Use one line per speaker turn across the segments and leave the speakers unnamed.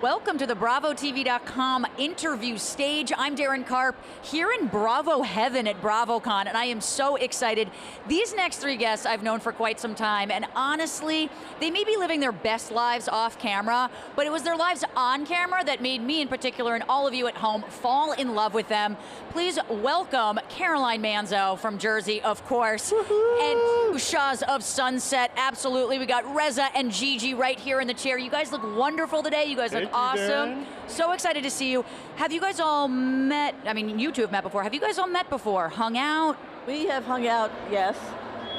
Welcome to the BravoTV.com interview stage. I'm Darren Karp here in Bravo Heaven at BravoCon, and I am so excited. These next three guests I've known for quite some time, and honestly, they may be living their best lives off camera, but it was their lives on camera that made me in particular and all of you at home fall in love with them. Please welcome Caroline Manzo from Jersey, of course, and Shahs of Sunset, absolutely. We got Reza and Gigi right here in the chair. You guys look wonderful today. You guys look awesome. So excited to see you. Have you guys all met? I mean, you two have met before. Have you guys all met before? Hung out?
We have hung out, yes.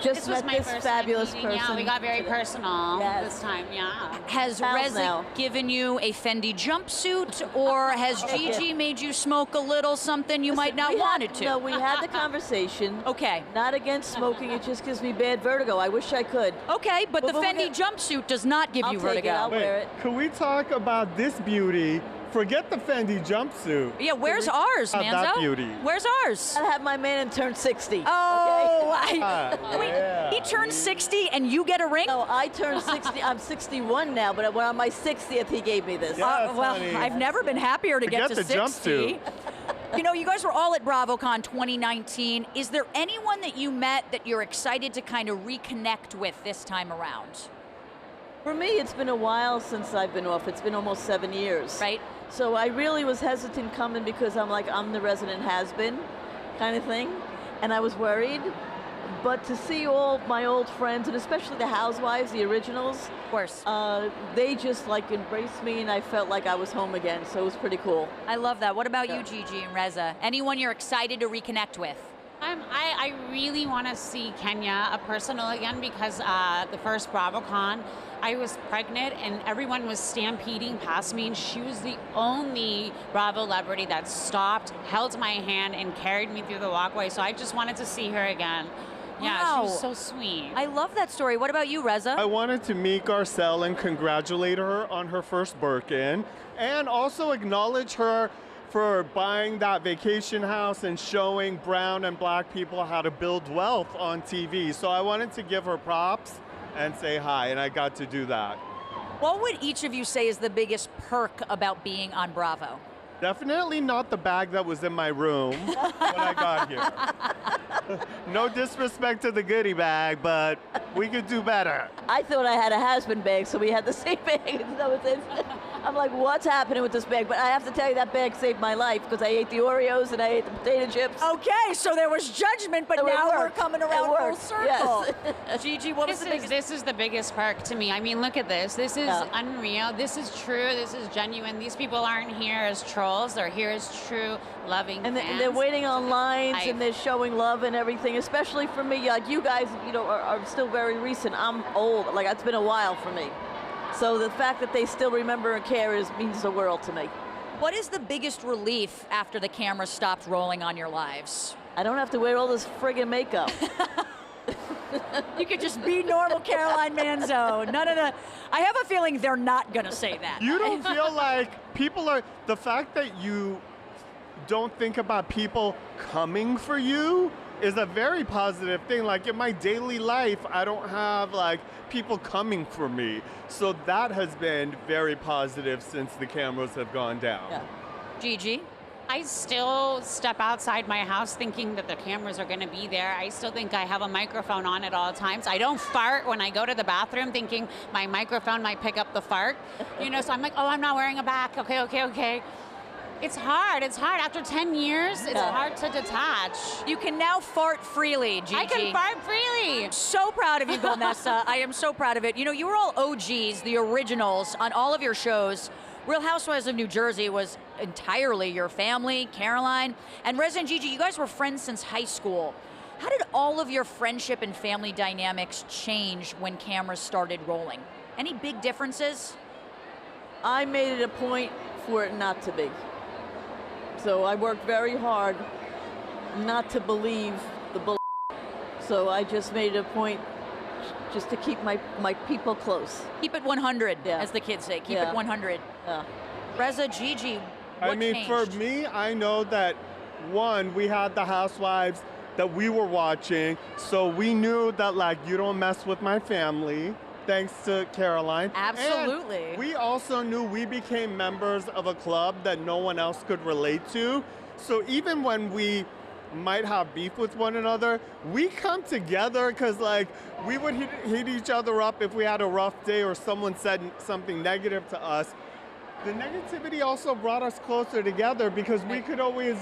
Just
This was
met
my
this
first
fabulous
time meeting.
person.
Yeah, we got very personal
Yes.
this time, yeah.
Has
Pals
Reza
now.
given you a Fendi jumpsuit, or has Gigi made you smoke a little something you might not wanted to?
No, we had the conversation.
Okay.
Not against smoking, it just gives me bad vertigo. I wish I could.
Okay, but the
But we're
Fendi jumpsuit does not give
I'll
you
take
vertigo.
it, I'll wear it.
Can we talk about this beauty? Forget the Fendi jumpsuit.
Yeah, where's ours,
Have
Manzo?
that beauty.
Where's ours?
I have my man and turn 60.
Oh, wait,
yeah.
he turned 60 and you get a ring?
No, I turned 60. I'm 61 now, but when on my 60th, he gave me this.
Yeah. Yes,
well,
honey.
I've never been happier to get
Forget
to
the
60.
jumpsuit.
You know, you guys were all at BravoCon 2019. Is there anyone that you met that you're excited to kind of reconnect with this time around?
For me, it's been a while since I've been off. It's been almost 7 years.
Right?
So I really was hesitant coming because I'm the resident has-been kind of thing. And I was worried. But to see all my old friends, and especially the Housewives, the originals,
Of course.
they just like embraced me and I felt like I was home again. So it was pretty cool.
I love that. What about
Yeah.
you, Gigi and Reza? Anyone you're excited to reconnect with?
I really want to see Kenya personal again because the first BravoCon, I was pregnant and everyone was stampeding past me and she was the only Bravo celebrity that stopped, held my hand and carried me through the walkway. So I just wanted to see her again. Yeah,
Wow.
she was so sweet.
I love that story. What about you, Reza?
I wanted to meet Garcelle and congratulate her on her first Birkin, and also acknowledge her for buying that vacation house and showing brown and black people how to build wealth on TV. So I wanted to give her props and say hi, and I got to do that.
What would each of you say is the biggest perk about being on Bravo?
Definitely not the bag that was in my room when I got here. No disrespect to the goodie bag, but we could do better.
I thought I had a has-been bag, so we had the same bag. I'm like, what's happening with this bag? But I have to tell you, that bag saved my life because I ate the Oreos and I ate the potato chips.
Okay, so there was judgment, but
So it
now we're
worked.
coming
It
around full
worked,
circle.
yes.
Gigi, what was the biggest?
This is the biggest perk to me. I mean, look at this. This is
Yeah.
unreal. This is true. This is genuine. These people aren't here as trolls. They're here as true, loving
And
fans.
they're waiting on lines
I-
and they're showing love and everything, especially for me. Like you guys, are still very recent. I'm old. Like, it's been a while for me. So the fact that they still remember and care means the world to me.
What is the biggest relief after the camera stopped rolling on your lives?
I don't have to wear all this friggin' makeup.
You could just be normal Caroline Manzo. None of the. I have a feeling they're not going to say that.
You don't feel like people are, the fact that you don't think about people coming for you is a very positive thing. Like in my daily life, I don't have like people coming for me. So that has been very positive since the cameras have gone down.
Yeah.
Gigi?
I still step outside my house thinking that the cameras are going to be there. I still think I have a microphone on at all times. I don't fart when I go to the bathroom thinking my microphone might pick up the fart. So I'm like, oh, I'm not wearing a back. Okay. It's hard. After 10 years, it's hard to detach.
You can now fart freely, Gigi.
I can fart freely.
So proud of you, Golnesa. I am so proud of it. You know, you were all OGs, the originals, on all of your shows. Real Housewives of New Jersey was entirely your family, Caroline. And Reza and Gigi, you guys were friends since high school. How did all of your friendship and family dynamics change when cameras started rolling? Any big differences?
I made it a point for it not to be. So I worked very hard not to believe the bull. So I just made it a point just to keep my people close.
Keep it 100,
Yeah.
as the kids say. Keep
Yeah.
it 100.
Yeah.
Reza, Gigi, what
I mean,
changed?
for me, I know that one, we had the Housewives that we were watching, so we knew that like you don't mess with my family. thanks to Caroline.
Absolutely.
And we also knew we became members of a club that no one else could relate to. So even when we might have beef with one another, we come together because like we would hit each other up if we had a rough day or someone said something negative to us. The negativity also brought us closer together because we could always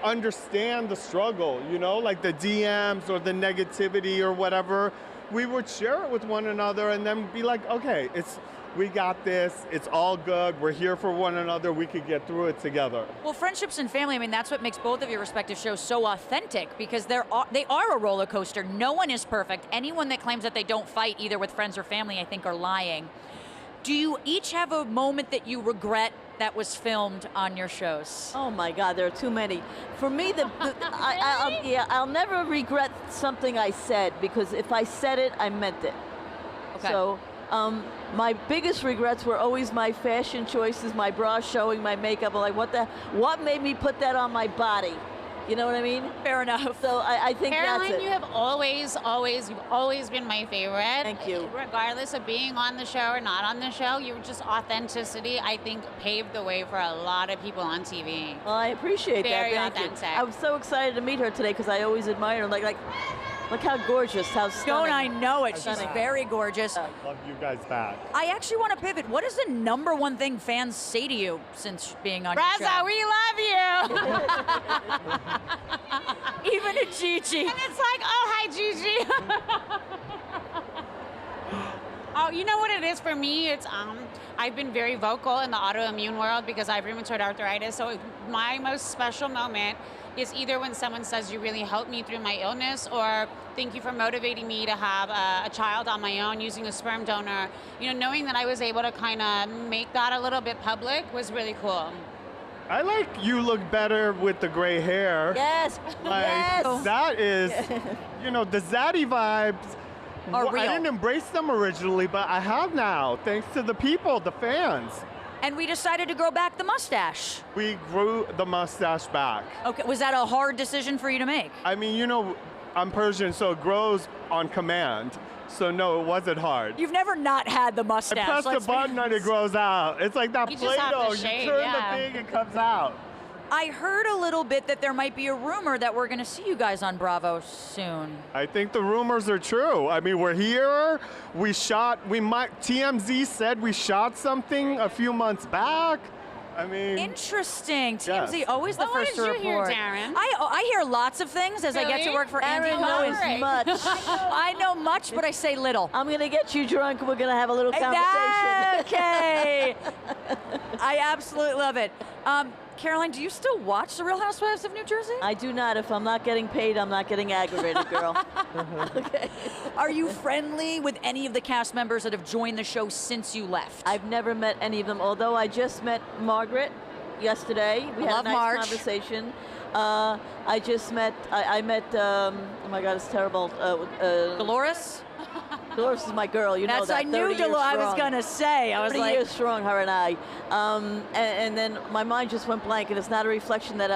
understand the struggle, you know, like the DMs or the negativity or whatever. We would share it with one another and then be like, okay, we got this, it's all good, we're here for one another, we could get through it together.
Well, friendships and family, I mean, that's what makes both of your respective shows so authentic because they are a roller coaster. No one is perfect. Anyone that claims that they don't fight either with friends or family, I think, are lying. Do you each have a moment that you regret that was filmed on your shows?
Oh my God, there are too many. For me, I'll never regret something I said because if I said it, I meant it.
Okay.
So my biggest regrets were always my fashion choices, my bra showing, my makeup. I'm like, what made me put that on my body? You know what I mean?
Fair enough.
So I think
Caroline,
that's it.
you have you've always been my favorite.
Thank you.
Regardless of being on the show or not on the show, you just authenticity, I think, paved the way for a lot of people on TV.
Well, I appreciate
Very
that. Thank
authentic.
you. I was so excited to meet her today because I always admire her. Like, look how gorgeous, how stunning.
Don't I know it? She's
Stunning.
very gorgeous.
Love you guys back.
I actually want to pivot. What is the number one thing fans say to you since being on your
Reza,
show?
we love you.
Even a Gigi.
And it's like, oh, hi, Gigi. Oh, you know what it is for me? It's I've been very vocal in the autoimmune world because I have rheumatoid arthritis. So my most special moment is either when someone says you really helped me through my illness, or thank you for motivating me to have a child on my own using a sperm donor. You know, knowing that I was able to kind of make that a little bit public was really cool.
I like you look better with the gray hair.
Yes.
Like,
Yes.
that is, you know, the zaddy vibes.
Are
I
real.
didn't embrace them originally, but I have now, thanks to the people, the fans.
And we decided to grow back the mustache.
We grew the mustache back.
Okay, was that a hard decision for you to make?
I mean, you know, I'm Persian, so it grows on command. So no, it wasn't hard.
You've never not had the mustache.
I press the
let's be
button and it
honest.
grows out. It's like that
You just have to
Play-Doh. You
shave,
turn
yeah.
the thing, it comes out.
I heard a little bit that there might be a rumor that we're going to see you guys on Bravo soon.
I think the rumors are true. I mean, we're here. TMZ said we shot something a few months back. I mean,
Interesting.
Yes.
TMZ, always the
Well, what
first
did
to
you hear,
report.
Darren?
I hear lots of things as I get to
Really?
work for Andy
Aaron
Cohen.
knows
Right.
much.
I know much, but I say little.
I'm going to get you drunk and we're going to have a little conversation.
Okay. I absolutely love it. Caroline, do you still watch The Real Housewives of New Jersey?
I do not. If I'm not getting paid, I'm not getting aggravated, girl. Okay.
Are you friendly with any of the cast members that have joined the show since you left?
I've never met any of them, although I just met Margaret yesterday. We had
Love
a nice
Marge.
conversation. I just met, I met, oh my God, it's terrible.
Dolores?
Dolores is my girl, you know
That's
that.
I knew
30 years
Dolores. I was
strong.
gonna say. I was
30
like,
years strong, her and I. And then my mind just went blank, and it's not a reflection that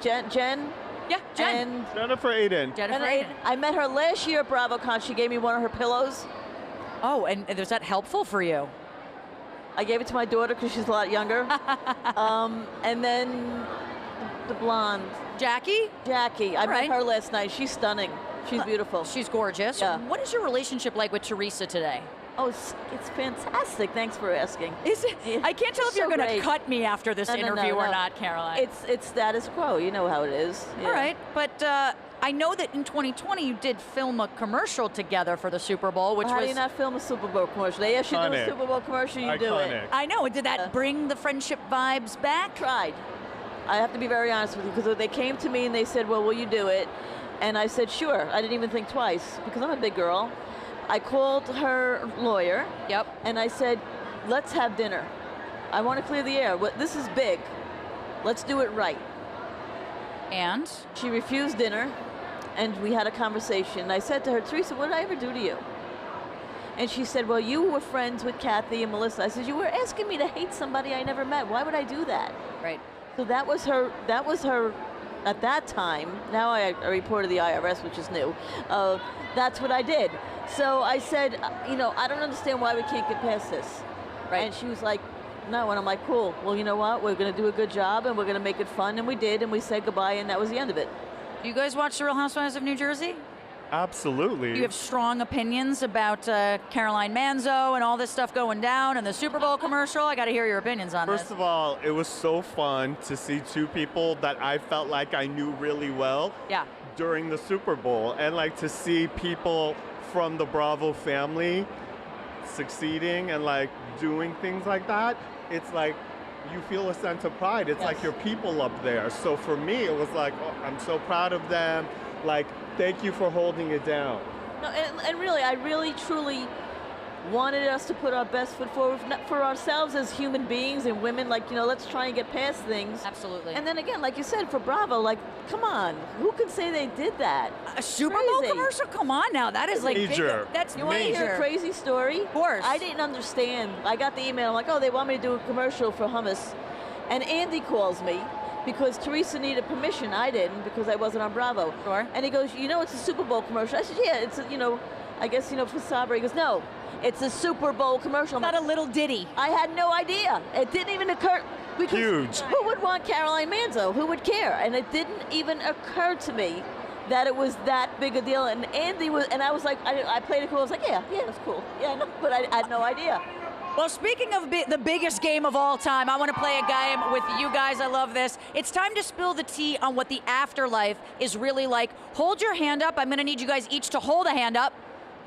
Jen?
yeah, Jen.
And
Jennifer Aiden.
Jennifer
and
Aiden.
I met her last year at BravoCon. She gave me one of her pillows.
Oh, and was that helpful for you?
I gave it to my daughter because she's a lot younger. And then the blonde,
Jackie?
Jackie. I
Right.
met her last night. She's stunning. She's beautiful.
She's gorgeous.
Yeah.
What is your relationship like with Teresa today?
Oh, it's fantastic. Thanks for asking.
Is it?
Yeah.
I can't tell if
So
you're going to
great.
cut me after this
No, no,
interview
no,
or
no.
not, Caroline.
It's status quo. You know how it is. Yeah.
All right, but I know that in 2020 you did film a commercial together for the Super Bowl, which
How
was.
do you not film a Super Bowl commercial? They ask you to do a
Iconic.
Super Bowl commercial, you do
Iconic.
it.
I know. Did that bring the friendship vibes back?
Tried. I have to be very honest with you because they came to me and they said, well, will you do it? And I said, sure. I didn't even think twice because I'm a big girl. I called her lawyer.
Yep.
And I said, let's have dinner. I want to clear the air. This is big. Let's do it right.
And
She refused dinner, and we had a conversation. I said to her, Teresa, what did I ever do to you? And she said, well, you were friends with Kathy and Melissa. I said, you were asking me to hate somebody I never met. Why would I do that?
right.
So that was her at that time, now I reported the IRS, which is new, that's what I did. So I said, you know, I don't understand why we can't get past this.
Right.
And she was like, no, and I'm like, cool. Well, you know what? We're going to do a good job, and we're going to make it fun, and we did, and we said goodbye, and that was the end of it.
Do you guys watch The Real Housewives of New Jersey?
Absolutely.
You have strong opinions about Caroline Manzo and all this stuff going down and the Super Bowl commercial. I got to hear your opinions on this.
First of all, it was so fun to see two people that I felt like I knew really well
Yeah.
during the Super Bowl, and like to see people from the Bravo family succeeding and like doing things like that. It's like you feel a sense of pride. It's like your people up there. So for me, it was like, oh, I'm so proud of them. Like, thank you for holding it down.
No, and really, I really, truly wanted us to put our best foot forward for ourselves as human beings and women. Like, you know, let's try and get past things.
Absolutely.
And then again, like you said, for Bravo, like, come on, who can say they did that?
A Super Bowl
Crazy.
commercial? Come on now. That is like
Major.
big. That's
You want to hear a
major.
crazy story?
Of course.
I didn't understand. I got the email, I'm like, oh, they want me to do a commercial for hummus. And Andy calls me because Teresa needed permission. I didn't because I wasn't on Bravo.
Sure.
And he goes, you know, it's a Super Bowl commercial. I said, yeah, it's, you know, I guess, you know, for Sabra. He goes, no, it's a Super Bowl commercial.
Not a little ditty.
I had no idea. It didn't even occur. Because
Huge.
Who would want Caroline Manzo? Who would care? And it didn't even occur to me that it was that big a deal. And Andy was, and I was like, I played it cool. I was like, yeah, it's cool. Yeah, no, but I had no idea.
Well, speaking of the biggest game of all time, I want to play a game with you guys. I love this. It's time to spill the tea on what the afterlife is really like. Hold your hand up. I'm going to need you guys each to hold a hand up.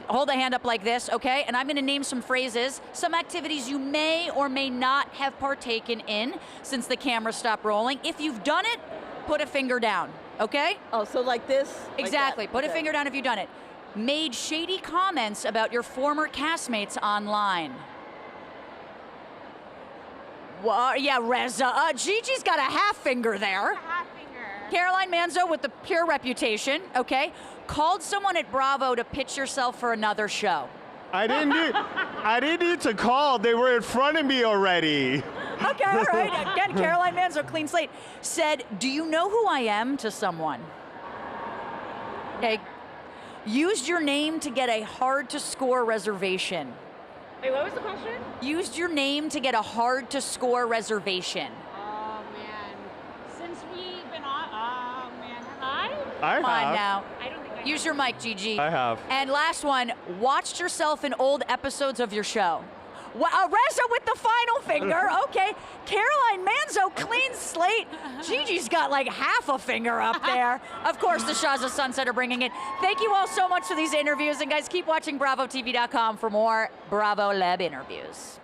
Hold a hand up like this, okay? And I'm going to name some phrases, some activities you may or may not have partaken in since the camera stopped rolling. If you've done it, put a finger down, okay?
Oh, so like this?
Exactly.
Like that.
Put a
Okay.
finger down if you've done it. Made shady comments about your former castmates online. Yeah, Reza. Gigi's got a half finger there.
Half finger.
Caroline Manzo with the pure reputation, okay? Called someone at Bravo to pitch yourself for another show.
I didn't need to call. They were in front of me already.
Okay, all right. Again, Caroline Manzo, clean slate, said, do you know who I am to someone? Okay. Used your name to get a hard-to-score reservation.
Wait, what was the question?
Used your name to get a hard-to-score reservation.
Oh, man. Since we've been on, oh, man. Have
I
Come on
have.
now.
I don't think I
Use your mic, Gigi.
I have.
And last one, watched yourself in old episodes of your show. Reza with the final finger, okay. Caroline Manzo, clean slate. Gigi's got like half a finger up there. Of course, the Shahs of Sunset are bringing it. Thank you all so much for these interviews. And guys, keep watching BravoTV.com for more Bravo Lab interviews.